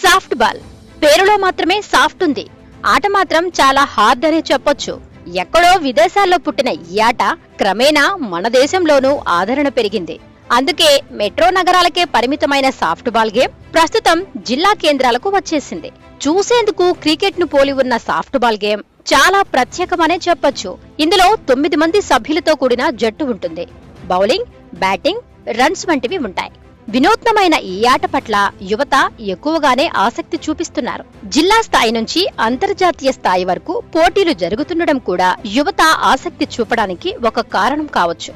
Soft ball పేరులో మాత్రమే soft ఉంది, ఆట మాత్రం చాలా హార్డ్ అనే చెప్పొచ్చు. ఎక్కడో విదేశాల్లో పుట్టిన ఈ ఆట క్రమేణా మన దేశంలోనూ ఆదరణ పెరిగింది. అందుకే మెట్రో నగరాలకే పరిమితమైన సాఫ్ట్ బాల్ గేమ్ ప్రస్తుతం జిల్లా కేంద్రాలకు వచ్చేసింది. చూసేందుకు క్రికెట్ ను పోలి ఉన్న సాఫ్ట్ బాల్ గేమ్ చాలా ప్రత్యేకమనే చెప్పొచ్చు. ఇందులో 9 మంది సభ్యులతో కూడిన జట్టు ఉంటుంది. బౌలింగ్, బ్యాటింగ్, రన్స్ వంటివి ఉంటాయి. వినూత్నమైన ఈ ఆట పట్ల యువత ఎక్కువగానే ఆసక్తి చూపిస్తున్నారు. జిల్లా స్థాయి నుంచి అంతర్జాతీయ స్థాయి వరకు పోటీలు జరుగుతుండడం కూడా యువత ఆసక్తి చూపడానికి ఒక కారణం కావచ్చు.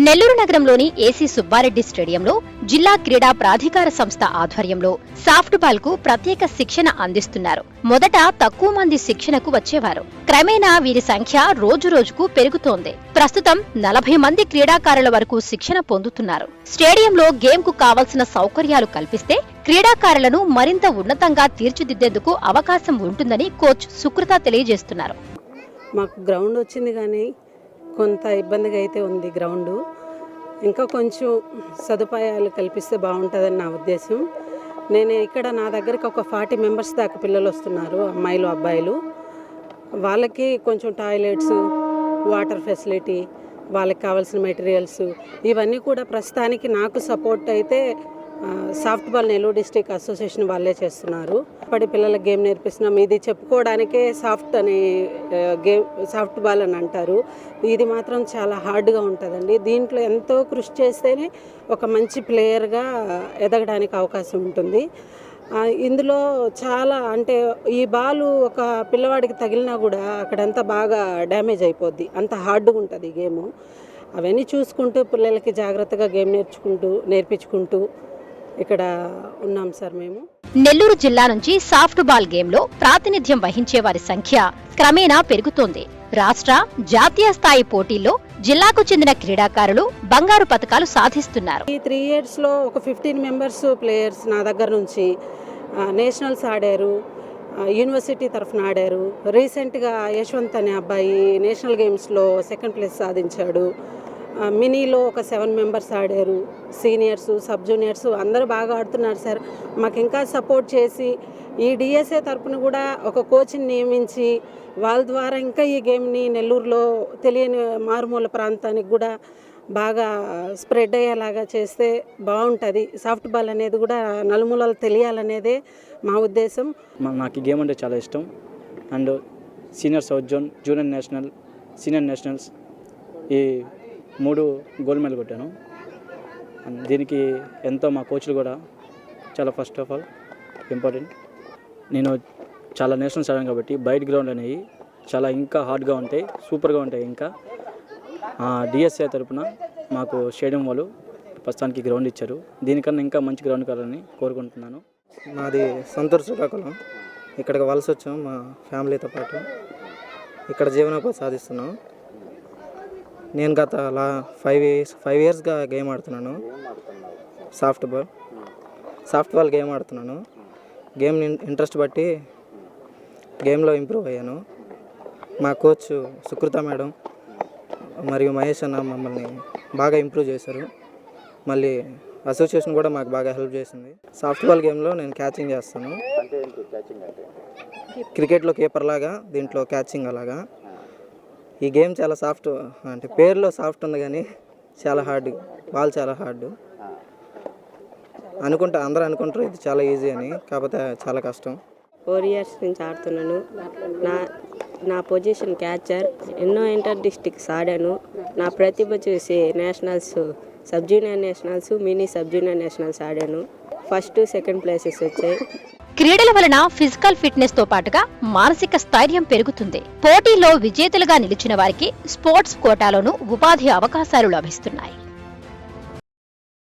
నెల్లూరు నగరంలోని ఏసీ సుబ్బారెడ్డి స్టేడియంలో జిల్లా క్రీడా ప్రాధికార సంస్థ ఆధ్వర్యంలో సాఫ్ట్ బాల్ కు ప్రత్యేక శిక్షణ అందిస్తున్నారు. మొదట తక్కువ మంది శిక్షణకు వచ్చేవారు. క్రమేణా వీరి సంఖ్య రోజురోజుకు పెరుగుతోంది. ప్రస్తుతం 40 మంది క్రీడాకారుల వరకు శిక్షణ పొందుతున్నారు. స్టేడియంలో గేమ్ కు కావలసిన సౌకర్యాలు కల్పిస్తే క్రీడాకారులను మరింత ఉన్నతంగా తీర్చిదిద్దేందుకు అవకాశం ఉంటుందని కోచ్ సుకృత తెలియజేస్తున్నారు. మాకు గ్రౌండ్ వచ్చింది కానీ కొంత ఇబ్బందిగా అయితే ఉంది గ్రౌండ్. ఇంకా కొంచెం సదుపాయాలు కల్పిస్తే బాగుంటుందని నా ఉద్దేశం. నేను ఇక్కడ నా దగ్గరికి ఒక 40 మెంబర్స్ దాకా పిల్లలు వస్తున్నారు, అమ్మాయిలు అబ్బాయిలు. వాళ్ళకి కొంచెం టాయిలెట్స్, వాటర్ ఫెసిలిటీ, వాళ్ళకి కావాల్సిన మెటీరియల్స్ ఇవన్నీ కూడా ప్రస్తుతానికి నాకు సపోర్ట్ అయితే soft ball Nellore district association వాళ్ళే చేస్తున్నారు. ఇప్పటి పిల్లలకు గేమ్ నేర్పిస్తున్నాం. ఇది చెప్పుకోవడానికే సాఫ్ట్ అని గేమ్ సాఫ్ట్ బాల్ అని అంటారు. ఇది మాత్రం చాలా హార్డ్గా ఉంటుందండి. దీంట్లో ఎంతో కృషి చేస్తేనే ఒక మంచి ప్లేయర్గా ఎదగడానికి అవకాశం ఉంటుంది. ఇందులో చాలా అంటే ఈ బాలు ఒక పిల్లవాడికి తగిలినా కూడా అక్కడంతా బాగా డ్యామేజ్ అయిపోద్ది, అంత హార్డ్గా ఉంటుంది గేము. అవన్నీ చూసుకుంటూ పిల్లలకి జాగ్రత్తగా గేమ్ నేర్పించుకుంటూ ఇక్కడ ఉన్నాం సార్ మేము. నెల్లూరు జిల్లా నుంచి సాఫ్ట్ బాల్ గేమ్ లో ప్రాతినిధ్యం వహించే వారి సంఖ్య క్రమేణా పెరుగుతోంది. రాష్ట్ర, జాతీయ స్థాయి పోటీల్లో జిల్లాకు చెందిన క్రీడాకారులు బంగారు పతకాలు సాధిస్తున్నారు. ఈ 3 years లో ఒక 15 మెంబర్స్ ప్లేయర్స్ నా దగ్గర నుంచి నేషనల్స్ ఆడారు, యూనివర్సిటీ తరఫున ఆడారు. రీసెంట్గా యశ్వంత్ అనే అబ్బాయి నేషనల్ గేమ్స్లో 2nd ప్లేస్ సాధించాడు. మినీలో ఒక 7 మెంబర్స్ ఆడారు. సీనియర్స్, సబ్ జూనియర్స్ అందరూ బాగా ఆడుతున్నారు సార్. మాకు ఇంకా సపోర్ట్ చేసి ఈ డిఎస్ఏ తరఫున కూడా ఒక కోచ్ని నియమించి వాళ్ళ ద్వారా ఇంకా ఈ గేమ్ని నెల్లూరులో తెలియని మారుమూల ప్రాంతానికి కూడా బాగా స్ప్రెడ్ అయ్యేలాగా చేస్తే బాగుంటుంది. సాఫ్ట్ బాల్ అనేది కూడా నలుమూలలు తెలియాలనేదే మా ఉద్దేశం. నాకు ఈ గేమ్ అంటే చాలా ఇష్టం. And senior south zone, junior national, senior nationals ఈ 3 గోల్డ్ మెడల్ కొట్టాను. దీనికి ఎంతో మా కోచ్లు కూడా చాలా ఫస్ట్ ఆఫ్ ఆల్ ఇంపార్టెంట్. నేను చాలా నేషనల్స్ ఆడాను కాబట్టి బయట గ్రౌండ్ అనేవి చాలా ఇంకా హార్డ్గా ఉంటాయి, సూపర్గా ఉంటాయి. ఇంకా డిఎస్ఏ తరపున మాకు స్టేడియం వాళ్ళు ప్రస్తుతానికి గ్రౌండ్ ఇచ్చారు. దీనికన్నా ఇంకా మంచి గ్రౌండ్ కావాలని కోరుకుంటున్నాను. మాది సొంతూరు శ్రీకాకుళం. ఇక్కడికి వలస వచ్చాం మా ఫ్యామిలీతో పాటు. ఇక్కడ జీవనోపాధి సాధిస్తున్నాం. నేను గత 5 yearsగా గేమ్ ఆడుతున్నాను. సాఫ్ట్ బాల్ గేమ్ ఆడుతున్నాను. గేమ్ ఇంట్రెస్ట్ బట్టి గేమ్లో ఇంప్రూవ్ అయ్యాను. మా కోచ్ సుకృత మేడం మరియు మహేష్ అన్న మమ్మల్ని బాగా ఇంప్రూవ్ చేశారు. మళ్ళీ అసోసియేషన్ కూడా మాకు బాగా హెల్ప్ చేసింది. సాఫ్ట్ బాల్ గేమ్లో నేను క్యాచింగ్ చేస్తాను. క్రికెట్లో కీపర్ లాగా దీంట్లో క్యాచింగ్ అలాగా. ఈ గేమ్ చాలా సాఫ్ట్, అంటే పేరులో సాఫ్ట్ ఉంది కానీ చాలా హార్డ్. బాల్ చాలా హార్డ్. అందరూ అనుకుంటారు ఇది చాలా ఈజీ అని, కాకపోతే చాలా కష్టం. 4 years నుంచి ఆడుతున్నాను. నా పొజిషన్ క్యాచర్. ఎన్నో ఇంటర్ డిస్ట్రిక్ట్స్ ఆడాను. నా ప్రతిభ చూసి nationals, sub junior nationals, mini sub junior nationals ఆడాను. 1st, 2nd ప్లేసెస్ వచ్చాయి. క్రీడల వలన ఫిజికల్ ఫిట్నెస్ తో పాటుగా మానసిక స్థైర్యం పెరుగుతుంది. పోటీల్లో విజేతలుగా నిలిచిన వారికి స్పోర్ట్స్ కోటాలోనూ ఉపాధి అవకాశాలు లభిస్తున్నాయి.